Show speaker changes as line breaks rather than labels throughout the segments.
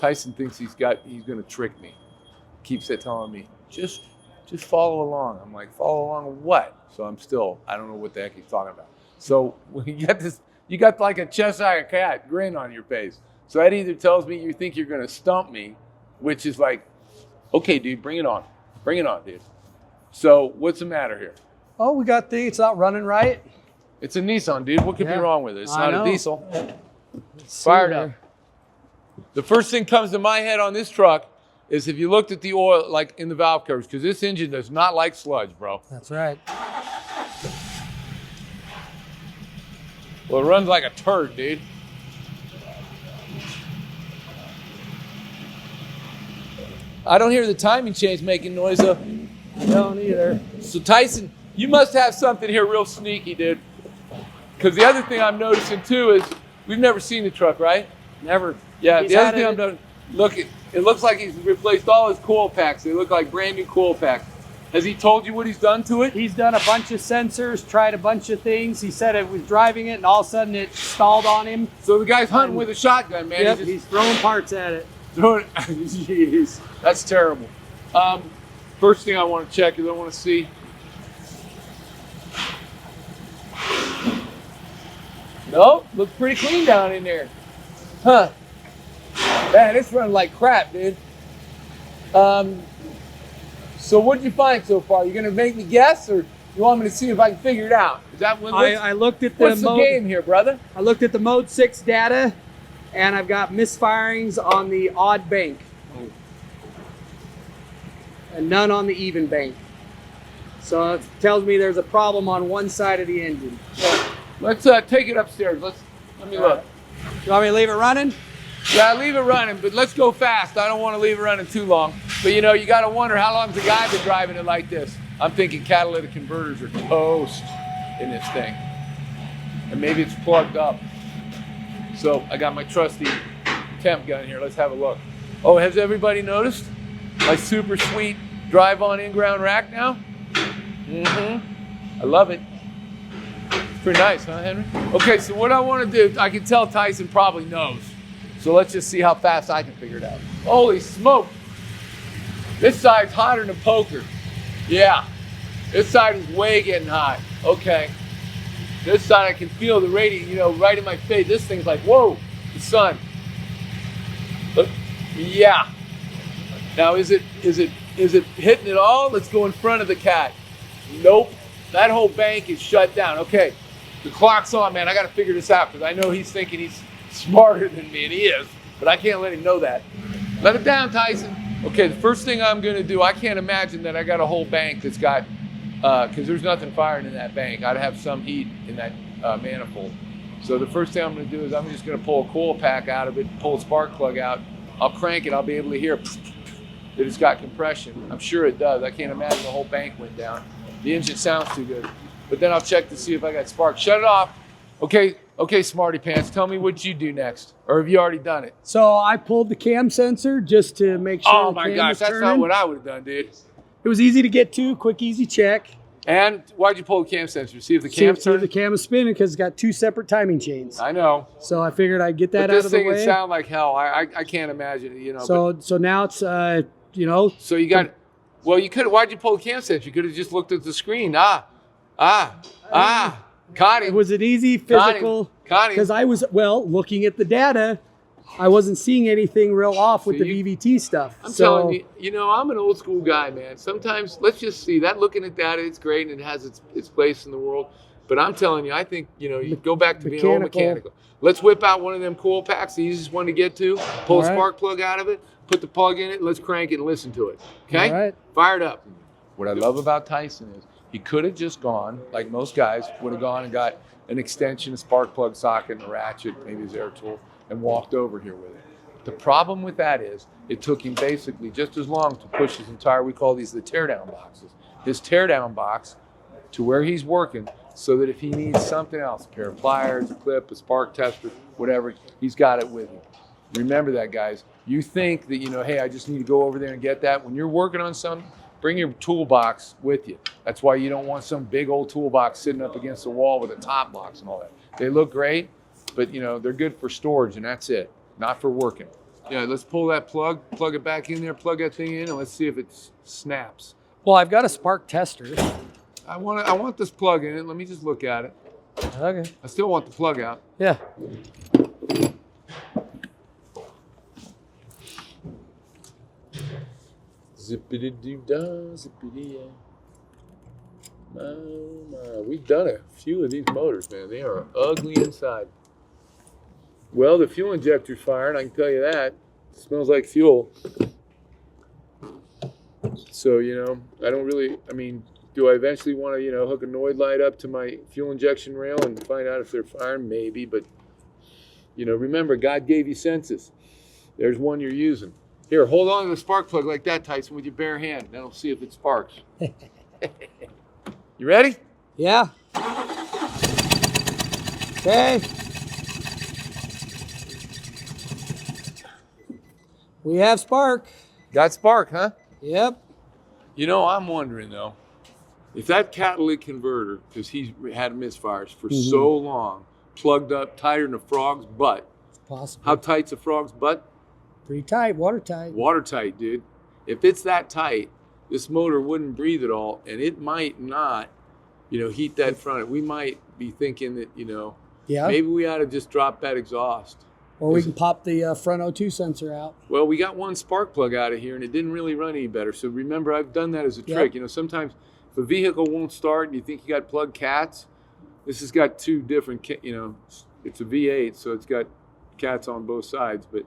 Tyson thinks he's going to trick me. Keeps telling me, just follow along. I'm like, follow along what? So I don't know what the heck he's talking about. So when you got like a Cheshire cat grin on your face. So that either tells me you think you're going to stump me, which is like, okay, dude, bring it on. Bring it on, dude. So what's the matter here?
Oh, we got it's not running right.
It's a Nissan, dude. What could be wrong with it? It's not a diesel.
Fired
up. The first thing comes to my head on this truck is if you looked at the oil, like in the valve covers, because this engine does not like sludge, bro.
That's right.
Well, it runs like a turd, dude. I don't hear the timing chains making noise, though.
I don't either.
So, Tyson, you must have something here real sneaky, dude. Because the other thing I'm noticing, too, is we've never seen the truck, right?
Never.
Yeah, the other thing I'm noticing, look, it looks like he's replaced all his coil packs. They look like brand new coil packs. Has he told you what he's done to it?
He's done a bunch of sensors, tried a bunch of things. He said it was driving it, and all of a sudden it stalled on him.
So the guy's hunting with a shotgun, man.
Yep, he's throwing parts at it.
Jeez, that's terrible. First thing I want to check is I want to see. Nope, looks pretty clean down in there. Huh. Man, it's running like crap, dude. So what did you find so far? You gonna make me guess, or you want me to see if I can figure it out? Is that what?
I looked at
what's the game here, brother?
I looked at the Mode 6 data, and I've got misfirings on the odd bank, and none on the even bank. So it tells me there's a problem on one side of the engine.
Let's take it upstairs. Let me look.
You want me to leave it running?
Yeah, leave it running, but let's go fast. I don't want to leave it running too long. But you know, you got to wonder how long's the guy been driving it like this. I'm thinking catalytic converters are toast in this thing. And maybe it's plugged up. So I got my trusty temp gun here. Let's have a look. Oh, has everybody noticed my super sweet drive-on in-ground rack now? I love it. It's pretty nice, huh, Henry? Okay, so what I want to do, I can tell Tyson probably knows. So let's just see how fast I can figure it out. Holy smoke. This side's hotter than a poker. Yeah. This side is way getting hot. Okay. This side I can feel the radiant, you know, right in my face. This thing's like, whoa, the sun. Look. Yeah. Now is it hitting it all? Let's go in front of the cat. Nope. That whole bank is shut down. Okay. The clock's on, man. I gotta figure this out because I know he's thinking he's smarter than me, and he is, but I can't let him know that. Let it down, Tyson. Okay, the first thing I'm gonna do, I can't imagine that I got a whole bank that's got, because there's nothing firing in that bank. I'd have some heat in that manifold. So the first thing I'm gonna do is I'm just gonna pull a coil pack out of it, pull a spark plug out. I'll crank it, I'll be able to hear that it's got compression. I'm sure it does. I can't imagine the whole bank went down. The engine sounds too good. But then I'll check to see if I got spark. Shut it off. Okay, smarty pants, tell me what you do next. Or have you already done it?
So I pulled the cam sensor just to make sure
oh my gosh, that's not what I would have done, dude.
It was easy to get to, quick, easy check.
And why'd you pull the cam sensor? See if the cam's turning?
See if the cam is spinning because it's got two separate timing chains.
I know.
So I figured I'd get that out of the way.
This thing would sound like hell. I can't imagine it, you know.
So now it's, you know.
So you got, well, you could have, why'd you pull the cam sensor? You could have just looked at the screen. Caught him.
Was it easy, physical?
Caught him.
Because I was, well, looking at the data, I wasn't seeing anything real off with the VVT stuff.
I'm telling you, you know, I'm an old school guy, man. Sometimes, let's just see, that looking at data, it's great and it has its place in the world. But I'm telling you, I think, you know, you go back to being old mechanical. Let's whip out one of them coil packs, the easiest one to get to, pull a spark plug out of it, put the plug in it, let's crank it and listen to it. Okay?
All right.
Fire it up. What I love about Tyson is he could have just gone, like most guys, would have gone and got an extension, a spark plug socket, and a ratchet, maybe his air tool, and walked over here with it. The problem with that is it took him basically just as long to push his entire, we call these the teardown boxes, his teardown box to where he's working so that if he needs something else, a pair of pliers, a clip, a spark tester, whatever, he's got it with him. Remember that, guys. You think that, you know, hey, I just need to go over there and get that. When you're working on something, bring your toolbox with you. That's why you don't want some big old toolbox sitting up against the wall with a top box and all that. They look great, but you know, they're good for storage and that's it, not for working. Yeah, let's pull that plug it back in there, plug that thing in, and let's see if it snaps.
Well, I've got a spark tester.
I want this plug in it. Let me just look at it.
Okay.
I still want the plug out.
Yeah.
Zippity-doo-dah, zippity-yeah. We've done a few of these motors, man. They are ugly inside. Well, the fuel injector's firing, I can tell you that. It smells like fuel. So, I don't really, do I eventually want to, hook a Noid light up to my fuel injection rail and find out if they're firing? Maybe, but, remember, God gave you senses. There's one you're using. Here, hold on to the spark plug like that, Tyson, with your bare hand. That'll see if it sparks. You ready?
Yeah. Okay. We have spark.
Got spark, huh?
Yep.
I'm wondering, though, if that catalytic converter, because he's had misfires for so long, plugged up tighter than a frog's butt.
It's possible.
How tight's a frog's butt?
Pretty tight, watertight.
Watertight, dude. If it's that tight, this motor wouldn't breathe at all, and it might not, heat that front. We might be thinking that, maybe we ought to just drop that exhaust.
Or we can pop the front O2 sensor out.
Well, we got one spark plug out of here, and it didn't really run any better. So remember, I've done that as a trick. Sometimes if a vehicle won't start and you think you got plug cats, this has got two different, it's a V8, so it's got cats on both sides. But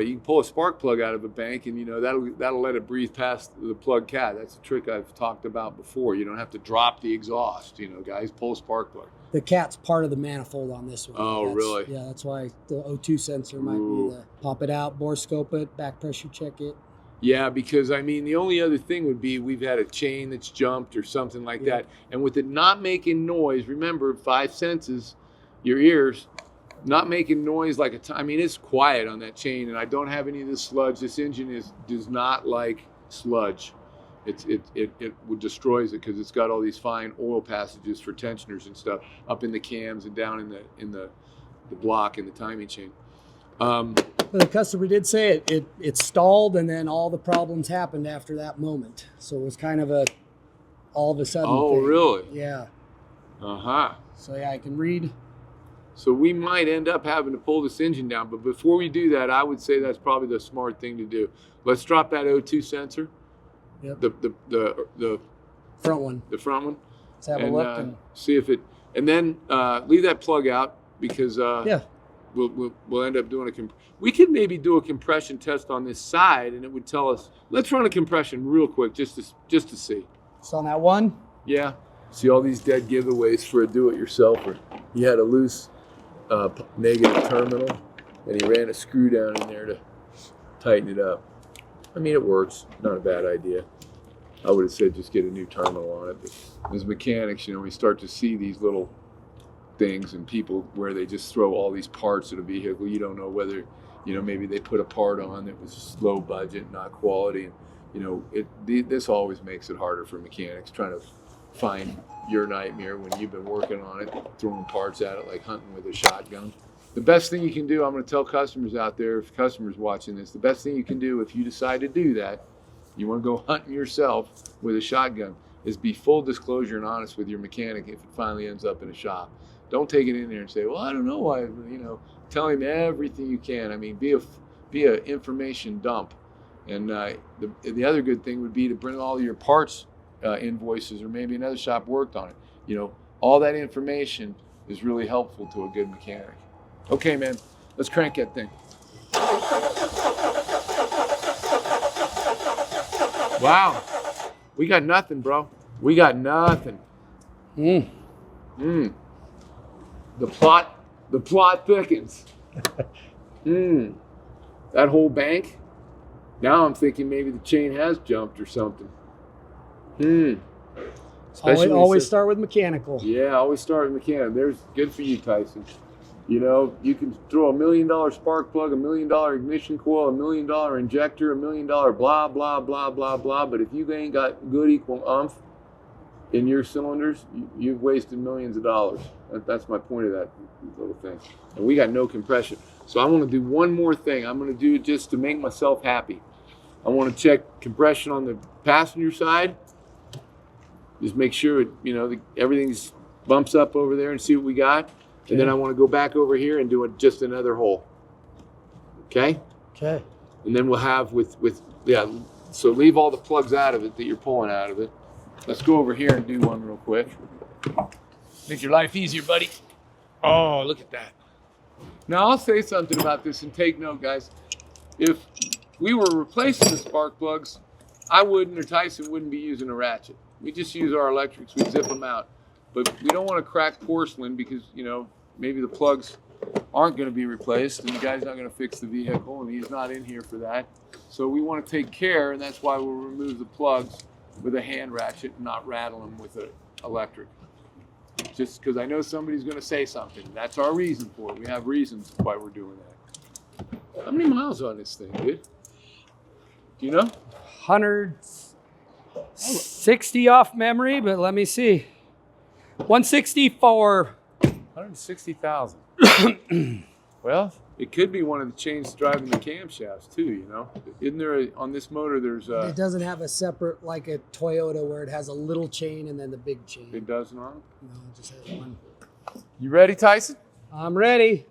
you can pull a spark plug out of a bank, and that'll let it breathe past the plug cat. That's a trick I've talked about before. You don't have to drop the exhaust. Guys, pull a spark plug.
The cat's part of the manifold on this one.
Oh, really?
Yeah, that's why the O2 sensor might be the pop it out, bore scope it, back pressure check it.
Yeah, because the only other thing would be we've had a chain that's jumped or something like that. And with it not making noise, remember, 5 senses, your ears, not making noise like it's quiet on that chain, and I don't have any of this sludge. This engine does not like sludge. It destroys it because it's got all these fine oil passages for tensioners and stuff up in the cams and down in the block and the timing chain.
But the customer did say it stalled, and then all the problems happened after that moment. So it was kind of all of a sudden.
Oh,
thing.
really?
Yeah.
Uh-huh.
So yeah, I can read.
So we might end up having to pull this engine down, but before we do that, I would say that's probably the smart thing to do. Let's drop that O2 sensor.
Yep.
The
front one.
The front one.
Let's have a look and
see if it, and then leave that plug out because we'll end up doing we could maybe do a compression test on this side, and it would tell us. Let's run a compression real quick just to see.
It's on that one.
Yeah. See all these dead giveaways for a do-it-yourself, or he had a loose negative terminal, and he ran a screw down in there to tighten it up. It works. Not a bad idea. I would have said just get a new terminal on it. But as mechanics, we start to see these little things and people where they just throw all these parts at a vehicle. You don't know whether, maybe they put a part on that was low budget, not quality. And, this always makes it harder for mechanics trying to find your nightmare when you've been working on it, throwing parts at it like hunting with a shotgun. The best thing you can do, I'm going to tell customers out there, if customers watching this, the best thing you can do if you decide to do that, you want to go hunting yourself with a shotgun, is be full disclosure and honest with your mechanic if it finally ends up in a shop. Don't take it in there and say, well, I don't know why, tell him everything you can. Be a information dump. And the other good thing would be to bring all your parts invoices, or maybe another shop worked on it. All that information is really helpful to a good mechanic. Okay, man, let's crank that thing. Wow, we got nothing, bro. We got nothing. The plot thickens. That whole bank. Now I'm thinking maybe the chain has jumped or something.
Always start with mechanical.
Yeah, always start with mechanical. There's good for you, Tyson. You can throw $1 million spark plug, $1 million ignition coil, $1 million injector, $1 million blah, blah, blah, blah, blah. But if you ain't got good equal umph in your cylinders, you've wasted millions of dollars. That's my point of that little thing. And we got no compression. So I want to do one more thing. I'm going to do it just to make myself happy. I want to check compression on the passenger side. Just make sure everything's bumps up over there and see what we got. Okay. And then I want to go back over here and do just another hole. Okay?
Okay.
And then we'll have so leave all the plugs out of it that you're pulling out of it. Let's go over here and do one real quick. Make your life easier, buddy. Oh, look at that. Now I'll say something about this and take note, guys. If we were replacing the spark plugs, I wouldn't, or Tyson wouldn't be using a ratchet. We just use our electrics, we zip them out. But we don't want to crack porcelain because, maybe the plugs aren't going to be replaced and the guy's not going to fix the vehicle and he's not in here for that. So we want to take care, and that's why we'll remove the plugs with a hand ratchet and not rattle them with an electric. Just because I know somebody's going to say something. That's our reason for it. We have reasons why we're doing that. How many miles on this thing, dude? Do you know?
160 off memory, but let me see. 164.
160,000. Well, it could be one of the chains driving the camshafts too, Isn't there on this motor there's
It doesn't have a separate, like a Toyota where it has a little chain and then the big chain.
It does not?
No, it just has one.
You ready, Tyson?
I'm ready.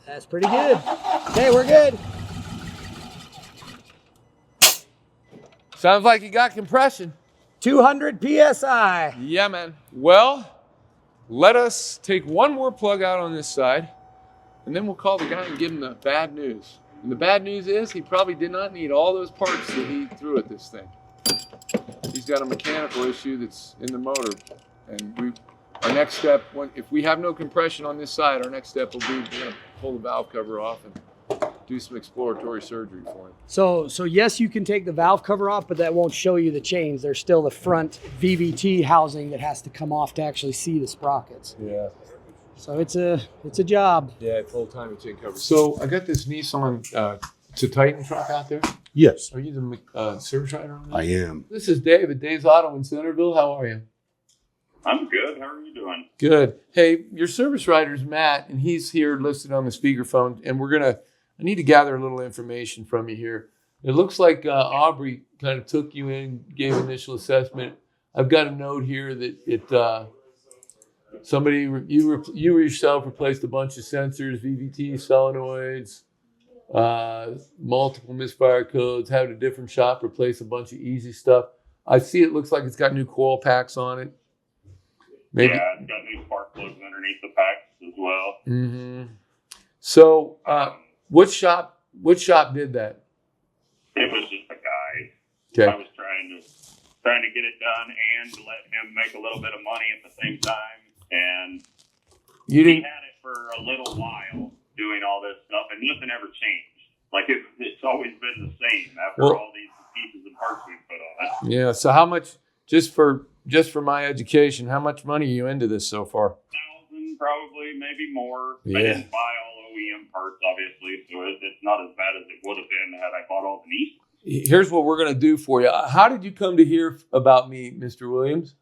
That's pretty good. Okay, we're good.
Sounds like you got compression.
200 PSI.
Yeah, man. Well, let us take one more plug out on this side, and then we'll call the guy and give him the bad news. And the bad news is he probably did not need all those parts that he threw at this thing. He's got a mechanical issue that's in the motor. And our next step, if we have no compression on this side, our next step will be to pull the valve cover off and do some exploratory surgery for him.
So yes, you can take the valve cover off, but that won't show you the chains. There's still the front VVT housing that has to come off to actually see the sprockets.
Yeah.
So it's a job.
Yeah, full-time chain cover. So I got this Nissan Titan truck out there.
Yes,
Are you the service writer on that?
I am.
This is Dave at Dave's Auto in Centerville. How are you?
I'm good. How are you doing?
Good. Hey, your service writer's Matt, and he's here listed on the speakerphone, and I need to gather a little information from you here. It looks like Aubrey kind of took you in, gave initial assessment. I've got a note here that you yourself replaced a bunch of sensors, VVT, solenoids, multiple misfire codes, had a different shop replace a bunch of easy stuff. I see it looks like it's got new coil packs on it. Maybe.
Yeah, it's got new spark plugs underneath the packs as well.
Mm-hmm. So, what shop did that?
It was just a guy.
Okay.
I was trying to get it done and let him make a little bit of money at the same time. And
You
he
didn't.
had it for a little while doing all this stuff, and nothing ever changed. Like it's always been the same after all these pieces and parts we put on it.
Yeah. So how much? Just for my education, how much money are you into this so far?
1,000 probably, maybe more.
Yeah.
I didn't buy all OEM parts, obviously, so it's not as bad as it would have been had I bought all the Nissan.
Here's what we're gonna do for you. How did you come to hear about me, Mr. Williams?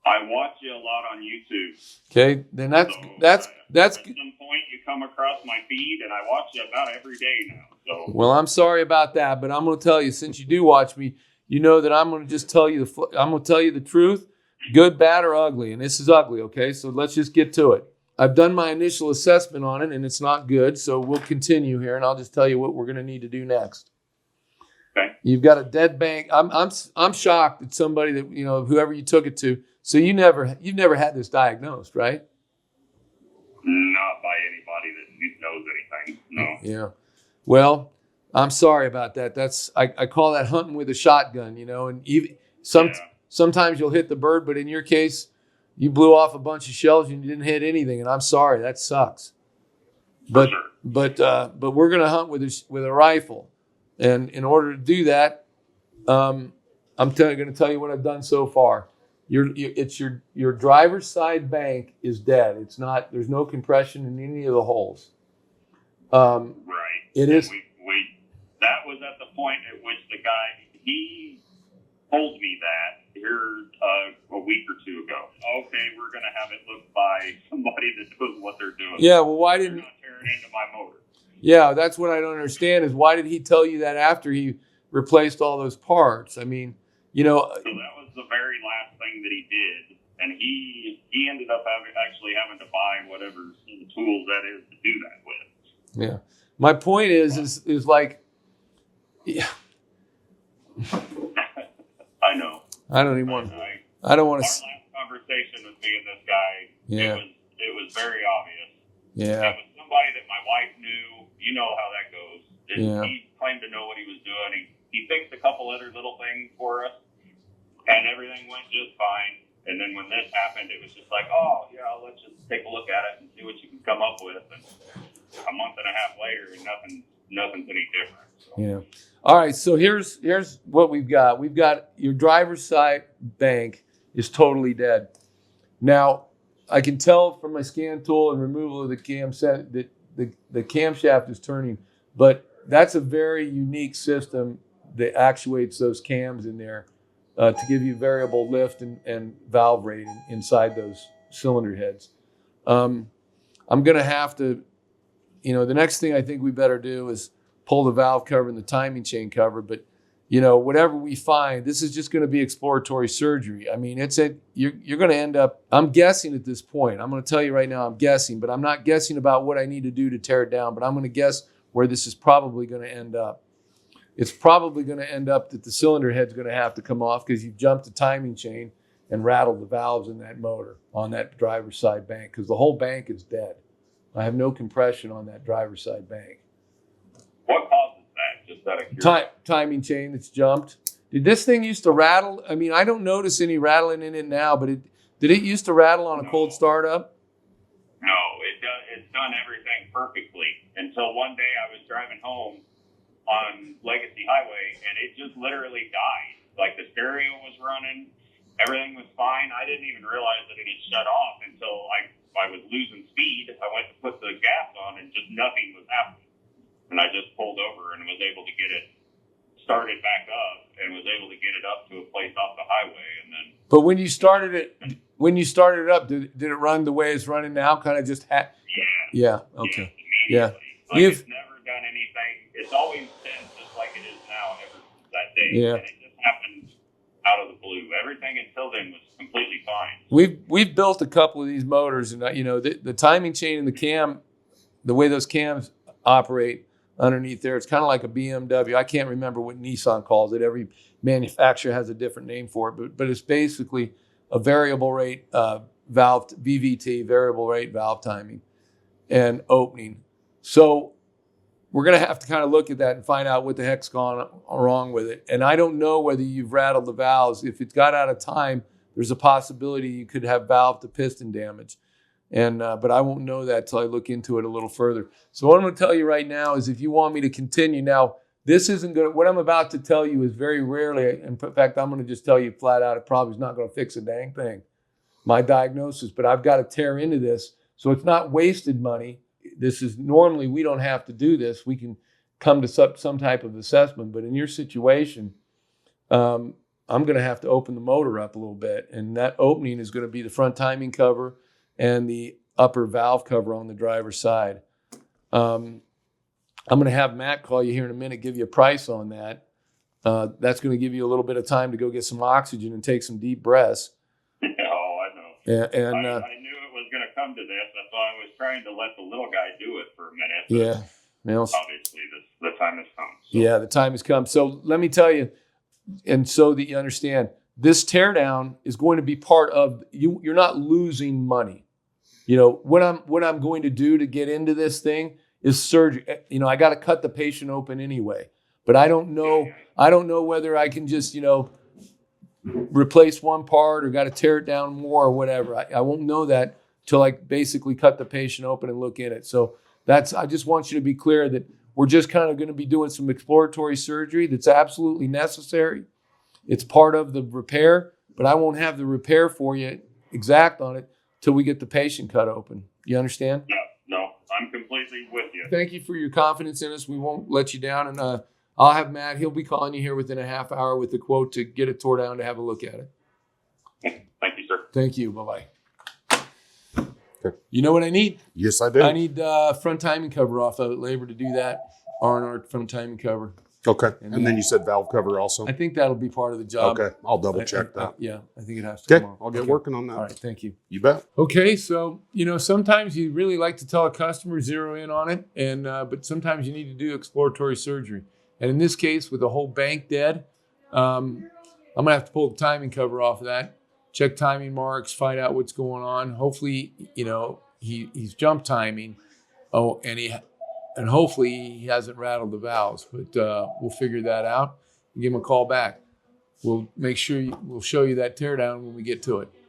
I watch you a lot on YouTube.
Okay, then that's
At some point, you come across my feed, and I watch you about every day now. So
well. I'm sorry about that, but I'm gonna tell you, since you do watch me, you know that I'm gonna just tell you the truth, good, bad, or ugly, and this is ugly. Okay, so let's just get to it. I've done my initial assessment on it, and it's not good. So we'll continue here, and I'll just tell you what we're gonna need to do next.
okay.
You've got a dead bank. I'm shocked that somebody that whoever you took it to. So you've never had this diagnosed, right?
Not by anybody that knows anything. No.
Yeah. Well, I'm sorry about that. I call that hunting with a shotgun, and sometimes you'll hit the bird, but in your case, you blew off a bunch of shells and you didn't hit anything, and I'm sorry, that sucks. But
sure.
but we're gonna hunt with a rifle, and in order to do that, I'm going to tell you what I've done so far. Your driver's side bank is dead. It's not. There's no compression in any of the holes.
Right.
It is.
We that was at the point at which the guy he told me that here a week or two ago. Okay, we're going to have it looked by somebody that knows what they're doing.
Yeah, well, why
They're
didn't...
not tearing into my motor.
Yeah, that's what I don't understand is why did he tell you that after he replaced all those parts? I mean, you know...
So that was the very last thing that he did. And he ended up actually having to buy whatever tools that is to do that with.
Yeah. My point is like... Yeah.
I know.
I don't even want... I don't want to...
Our last conversation with me and this guy,
Yeah.
it was very obvious.
Yeah.
It was somebody that my wife knew. You know how that goes.
Yeah.
He claimed to know what he was doing. He fixed a couple other little things for us, and everything went just fine. And then when this happened, it was just like, oh, yeah, let's just take a look at it and see what you can come up with. And a month and a half later, and nothing's any different. So.
Yeah. All right. So here's what we've got. We've got your driver's side bank is totally dead. Now, I can tell from my scan tool and removal of the cam set that the camshaft is turning, but that's a very unique system that actuates those cams in there to give you variable lift and valve rating inside those cylinder heads. I'm going to have to, the next thing I think we better do is pull the valve cover and the timing chain cover. But, whatever we find, this is just going to be exploratory surgery. I mean, you're going to end up, I'm guessing at this point. I'm going to tell you right now, I'm guessing, but I'm not guessing about what I need to do to tear it down, but I'm going to guess where this is probably going to end up. It's probably going to end up that the cylinder head's going to have to come off because you've jumped the timing chain and rattled the valves in that motor on that driver's side bank because the whole bank is dead. I have no compression on that driver's side bank.
What causes that? Just out of curiosity.
Timing chain that's jumped. Did this thing used to rattle? I mean, I don't notice any rattling in it now, but did it used to rattle on a cold startup?
No, it's done everything perfectly until one day I was driving home on Legacy Highway, and it just literally died. Like the stereo was running, everything was fine. I didn't even realize that it had shut off until I was losing speed. I went to put the gas on, and just nothing was happening. And I just pulled over and was able to get it started back up, and was able to get it up to a place off the highway. And then,
but when you started it up, did it run the way it's running now? Kind of just yeah. Okay. Yeah.
Like it's never done anything. It's always been just like it is now ever since that day.
Yeah.
And it just happened out of the blue. Everything until then was completely fine.
We've built a couple of these motors, and the timing chain and the cam, the way those cams operate underneath there, it's kind of like a BMW. I can't remember what Nissan calls it. Every manufacturer has a different name for it, but it's basically a variable rate valve, VVT, variable rate valve timing and opening. So we're going to have to kind of look at that and find out what the heck's gone wrong with it. And I don't know whether you've rattled the valves. If it got out of time, there's a possibility you could have valve to piston damage. And but I won't know that till I look into it a little further. So what I'm going to tell you right now is if you want me to continue now, this isn't going to, what I'm about to tell you is very rarely, in fact, I'm going to just tell you flat out, it probably is not going to fix a dang thing, my diagnosis, but I've got to tear into this. So it's not wasted money. This is normally, we don't have to do this. We can come to some type of assessment, but in your situation, I'm going to have to open the motor up a little bit. And that opening is going to be the front timing cover and the upper valve cover on the driver's side. I'm going to have Matt call you here in a minute, give you a price on that. That's going to give you a little bit of time to go get some oxygen and take some deep breaths.
Oh, I know.
Yeah,
and I knew it was going to come to this. That's why I was trying to let the little guy do it for a minute.
Yeah. Well,
obviously, the time has come. So.
Yeah, the time has come. So let me tell you, and so that you understand, this teardown is going to be part of you. You're not losing money. What I'm going to do to get into this thing is surgery. I got to cut the patient open anyway. But I don't know whether I can just replace one part or got to tear it down more or whatever. I won't know that till I basically cut the patient open and look in it. So I just want you to be clear that we're just kind of going to be doing some exploratory surgery that's absolutely necessary. It's part of the repair, but I won't have the repair for you exact on it till we get the patient cut open. You understand?
No, I'm completely with you.
Thank you for your confidence in us. We won't let you down. And I'll have Matt. He'll be calling you here within a half hour with the quote to get it tore down to have a look at it.
Thank you, sir.
Thank you. Bye-bye.
Okay.
You know what I need?
Yes, I do.
I need front timing cover off of it. Labor to do that. R&R front timing cover.
Okay. And then you said valve cover also?
I think that'll be part of the job.
Okay. I'll double check that.
Yeah, I think it has to.
Okay.
Tomorrow.
I'll get working on that.
All right. Thank you.
You bet.
Okay, so sometimes you really like to tell a customer zero in on it, and but sometimes you need to do exploratory surgery. And in this case, with the whole bank dead, I'm gonna have to pull the timing cover off of that, check timing marks, find out what's going on. Hopefully, he's jump timing. Oh, and hopefully he hasn't rattled the valves. But we'll figure that out and give him a call back. We'll make sure we'll show you that teardown when we get to it.